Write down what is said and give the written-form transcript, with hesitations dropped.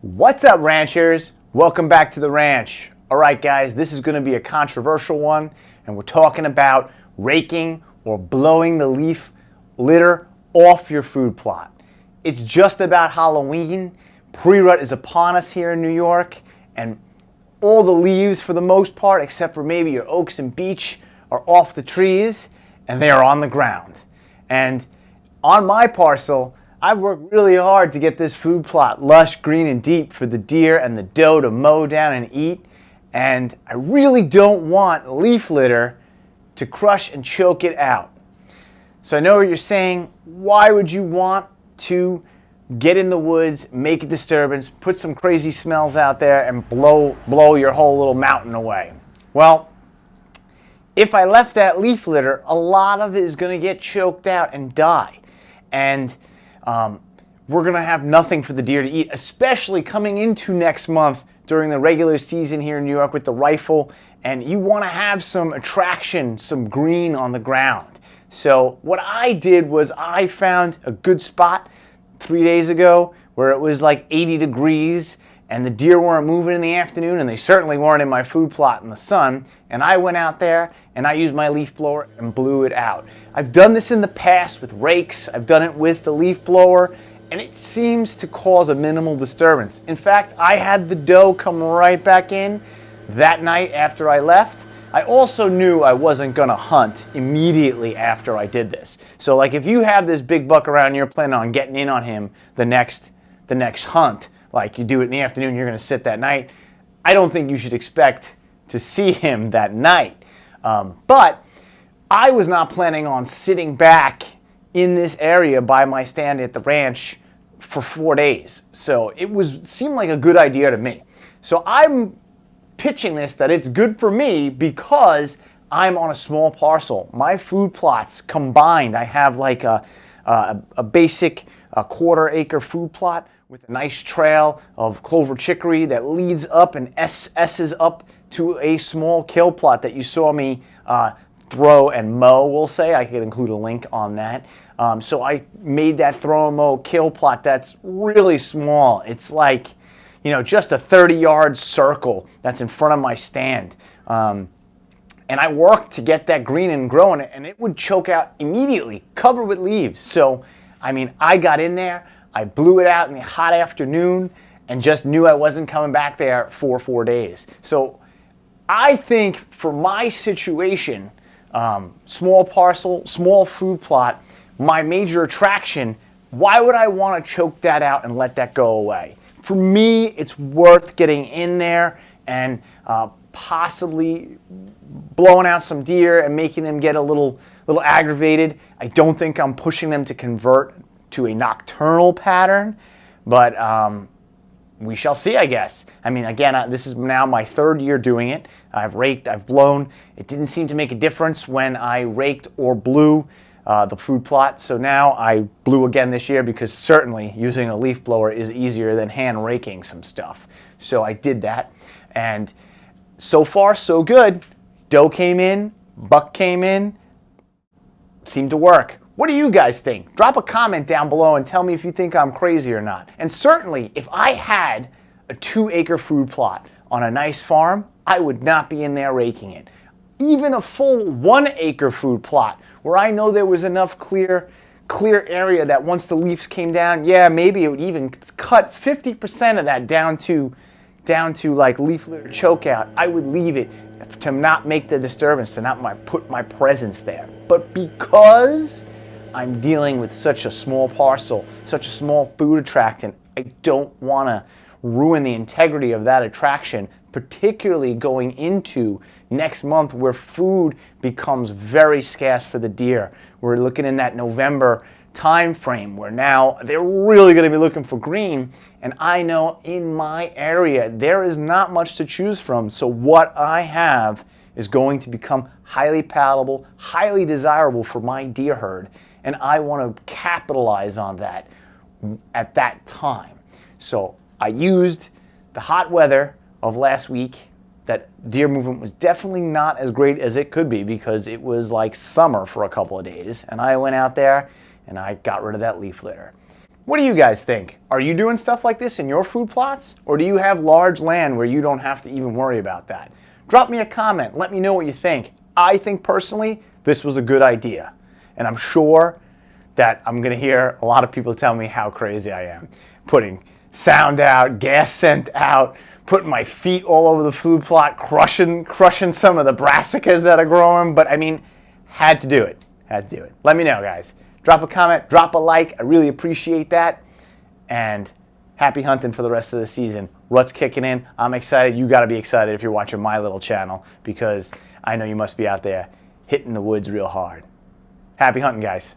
What's up, ranchers? Welcome back to the ranch. All right, guys, this is going to be a controversial one, and we're talking about raking or blowing the leaf litter off your food plot. It's just about Halloween. Pre-rut is upon us here in New York, and all the leaves, for the most part, except for maybe your oaks and beech, are off the trees, and they are on the ground. And on my parcel, I've worked really hard to get this food plot lush, green, and deep for the deer and the doe to mow down and eat, and I really don't want leaf litter to crush and choke it out. So I know what you're saying. Why would you want to get in the woods, make a disturbance, put some crazy smells out there, and blow your whole little mountain away? Well, if I left that leaf litter, a lot of it is going to get choked out and die. And we're going to have nothing for the deer to eat, especially coming into next month during the regular season here in New York with the rifle. And you want to have some attraction, some green on the ground. So what I did was I found a good spot 3 days ago where it was like 80 degrees and the deer weren't moving in the afternoon, and they certainly weren't in my food plot in the sun. And I went out there and I used my leaf blower and blew it out. I've done this in the past with rakes. I've done it with the leaf blower, and it seems to cause a minimal disturbance. In fact, I had the doe come right back in that night after I left. I also knew I wasn't going to hunt immediately after I did this. So like if you have this big buck around and you're planning on getting in on him the next hunt, like you do it in the afternoon, you're going to sit that night, I don't think you should expect to see him that night. But I was not planning on sitting back in this area by my stand at the ranch for 4 days. So it seemed like a good idea to me. So I'm pitching this that it's good for me because I'm on a small parcel. My food plots combined, I have like a basic quarter-acre food plot with a nice trail of Clover chicory that leads up and S's up to a small kill plot that you saw me throw and mow, we'll say. I could include a link on that. So I made that throw and mow kill plot that's really small. It's like, just a 30-yard circle that's in front of my stand. And I worked to get that green and growing, and it would choke out immediately, covered with leaves. So, I got in there, I blew it out in the hot afternoon, and just knew I wasn't coming back there for 4 days. So I think for my situation, small parcel, small food plot, my major attraction, why would I want to choke that out and let that go away? For me, it's worth getting in there and possibly blowing out some deer and making them get a little aggravated. I don't think I'm pushing them to convert to a nocturnal pattern, but we shall see, I guess. Again, this is now my 3rd year doing it. I've raked, I've blown. It didn't seem to make a difference when I raked or blew the food plot. So now I blew again this year because certainly using a leaf blower is easier than hand raking some stuff. So I did that, and so far so good. Doe came in, buck came in, seemed to work. What do you guys think? Drop a comment down below and tell me if you think I'm crazy or not. And certainly, if I had a 2-acre food plot on a nice farm, I would not be in there raking it. Even a full 1-acre food plot where I know there was enough clear area that once the leaves came down, yeah, maybe it would even cut 50% of that down to like leaf litter choke out. I would leave it to not make the disturbance, to not put my presence there. But because I'm dealing with such a small parcel, such a small food attractant, I don't want to ruin the integrity of that attraction, particularly going into next month where food becomes very scarce for the deer. We're looking in that November time frame where now they're really going to be looking for green, and I know in my area there is not much to choose from. So what I have is going to become highly palatable, highly desirable for my deer herd, and I want to capitalize on that at that time. So I used the hot weather of last week. That deer movement was definitely not as great as it could be because it was like summer for a couple of days, and I went out there and I got rid of that leaf litter. What do you guys think? Are you doing stuff like this in your food plots? Or do you have large land where you don't have to even worry about that? Drop me a comment. Let me know what you think. I think personally, this was a good idea. And I'm sure that I'm going to hear a lot of people tell me how crazy I am. Putting sound out, gas scent out, putting my feet all over the food plot, crushing some of the brassicas that are growing. But I mean, had to do it. Had to do it. Let me know, guys. Drop a comment, drop a like. I really appreciate that. And happy hunting for the rest of the season. Rut's kicking in. I'm excited. You got to be excited if you're watching my little channel, because I know you must be out there hitting the woods real hard. Happy hunting, guys.